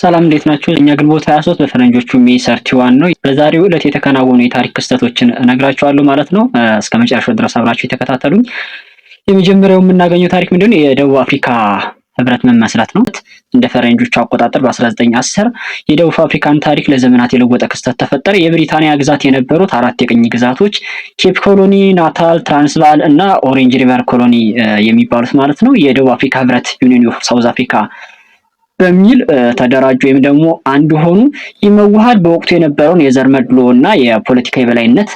ሰላም እንዴት ናችሁ? እኛ ግንቦት 23 በፈረንጆቹ ሜይ 31 ነው። በዛሬው ዕለት የተከናወኑ የታሪክ ክስተቶችን እነግራችኋለሁ ማለት ነው። እስከ መጨረሻው ድረስ አብራችሁ የተከታተሉኝ። የመጀመሪያው የምናገኘው ታሪክ ምንድነው? የደቡብ አፍሪካ ህብረት መመስረት ነው። እንደ ፈረንጆቹ አቆጣጠር በ1910 የደቡብ አፍሪካን ታሪክ ለዘመናት የለወጠ ክስተት ተፈጠረ። የብሪታንያ ግዛት የነበሩት አራት የቅኝ ግዛቶች ኬፕ ኮሎኒ፣ ናታል፣ ትራንስቫል እና ኦሬንጅ ሪቨር ኮሎኒ የሚባሉት ማለት ነው የደቡብ አፍሪካ ህብረት ዩኒየን ኦፍ ሳውዝ አፍሪካ በሚል ተደራጁ ወይም ደግሞ አንድ ሆኑ። ይመዋሃድ በወቅቱ የነበረውን የዘር መድሎ እና የፖለቲካ የበላይነት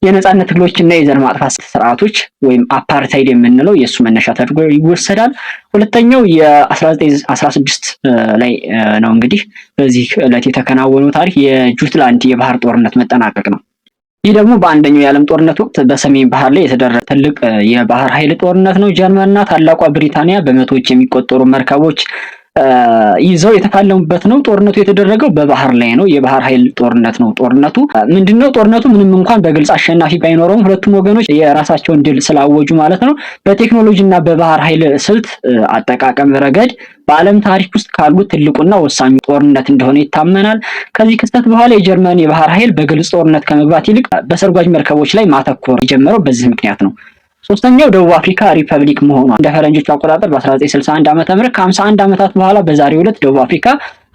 የነጻነት ትግሎችና የዘር ማጥፋት ስርዓቶች ወይም አፓርታይድ የምንለው የሱ መነሻ ተደርጎ ይወሰዳል። ሁለተኛው የ1916 ላይ ነው። እንግዲህ በዚህ ዕለት የተከናወነው ታሪክ የጁትላንድ የባህር ጦርነት መጠናቀቅ ነው። ይህ ደግሞ በአንደኛው የዓለም ጦርነት ወቅት በሰሜን ባህር ላይ የተደረገ ትልቅ የባህር ኃይል ጦርነት ነው። ጀርመንና ታላቋ ብሪታንያ በመቶዎች የሚቆጠሩ መርከቦች ይዘው የተፋለሙበት ነው። ጦርነቱ የተደረገው በባህር ላይ ነው። የባህር ኃይል ጦርነት ነው። ጦርነቱ ምንድነው? ጦርነቱ ምንም እንኳን በግልጽ አሸናፊ ባይኖረውም ሁለቱም ወገኖች የራሳቸውን ድል ስላወጁ ማለት ነው በቴክኖሎጂና በባህር ኃይል ስልት አጠቃቀም ረገድ በዓለም ታሪክ ውስጥ ካሉት ትልቁና ወሳኙ ጦርነት እንደሆነ ይታመናል። ከዚህ ክስተት በኋላ የጀርመን የባህር ኃይል በግልጽ ጦርነት ከመግባት ይልቅ በሰርጓጅ መርከቦች ላይ ማተኮር የጀመረው በዚህ ምክንያት ነው። ሶስተኛው ደቡብ አፍሪካ ሪፐብሊክ መሆኗ እንደ ፈረንጆቹ አቆጣጠር በ1961 ዓ.ም ከ51 ዓመታት በኋላ በዛሬው ዕለት ደቡብ አፍሪካ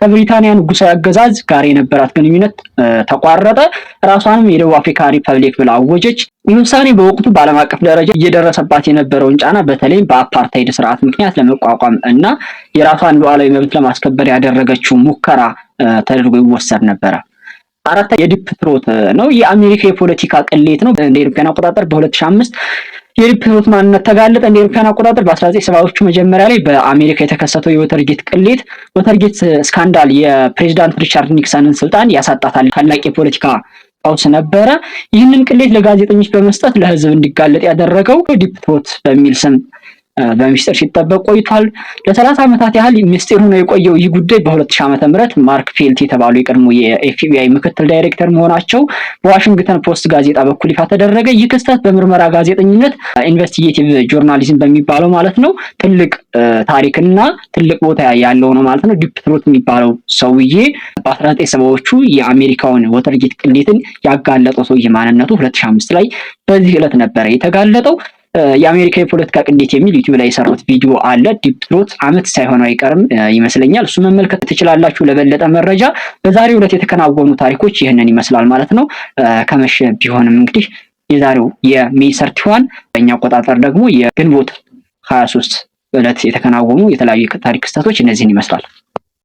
ከብሪታንያ ንጉሳዊ አገዛዝ ጋር የነበራት ግንኙነት ተቋረጠ። ራሷንም የደቡብ አፍሪካ ሪፐብሊክ ብላ አወጀች። ይህ ውሳኔ በወቅቱ በዓለም አቀፍ ደረጃ እየደረሰባት የነበረውን ጫና በተለይም በአፓርታይድ ስርዓት ምክንያት ለመቋቋም እና የራሷን ሉዓላዊ መብት ለማስከበር ያደረገችው ሙከራ ተደርጎ ይወሰድ ነበረ። አራተኛ የዲፕ ትሮት ነው። የአሜሪካ የፖለቲካ ቅሌት ነው። እንደ አውሮፓውያን አቆጣጠር በ2005 የዲፕ ትሮት ማንነት ተጋለጠ። እንደ አውሮፓውያን አቆጣጠር በ1970ዎቹ መጀመሪያ ላይ በአሜሪካ የተከሰተው የወተርጌት ቅሌት ወተርጌት ስካንዳል የፕሬዝዳንት ሪቻርድ ኒክሰንን ስልጣን ያሳጣታል። ታላቅ የፖለቲካ ቀውስ ነበረ። ይህንን ቅሌት ለጋዜጠኞች በመስጠት ለህዝብ እንዲጋለጥ ያደረገው ዲፕ ትሮት በሚል ስም በሚስጥር ሲጠበቅ ቆይቷል። ለ30 ዓመታት ያህል ሚስጥር ሆኖ የቆየው ይህ ጉዳይ በ2000 ዓ.ም ማርክ ፌልት የተባሉ የቀድሞ የኤፍቢአይ ምክትል ዳይሬክተር መሆናቸው በዋሽንግተን ፖስት ጋዜጣ በኩል ይፋ ተደረገ። ይህ ክስተት በምርመራ ጋዜጠኝነት ኢንቨስቲጌቲቭ ጆርናሊዝም በሚባለው ማለት ነው ትልቅ ታሪክና ትልቅ ቦታ ያለው ነው ማለት ነው። ዲፕ ትሮት የሚባለው ሰውዬ በ1970ዎቹ የአሜሪካውን ወተርጌት ቅሌትን ያጋለጠው ሰውዬ ማንነቱ 2005 ላይ በዚህ ዕለት ነበረ የተጋለጠው። የአሜሪካ የፖለቲካ ቅሌት የሚል ዩቲዩብ ላይ የሰሩት ቪዲዮ አለ። ዲፕ ትሮት ዓመት ሳይሆን አይቀርም ይመስለኛል። እሱ መመልከት ትችላላችሁ። ለበለጠ መረጃ በዛሬው ዕለት የተከናወኑ ታሪኮች ይህንን ይመስላል ማለት ነው። ከመሸ ቢሆንም እንግዲህ የዛሬው የሜይ 31 በእኛ አቆጣጠር ደግሞ የግንቦት 23 ዕለት የተከናወኑ የተለያዩ ታሪክ ክስተቶች እነዚህን ይመስላል።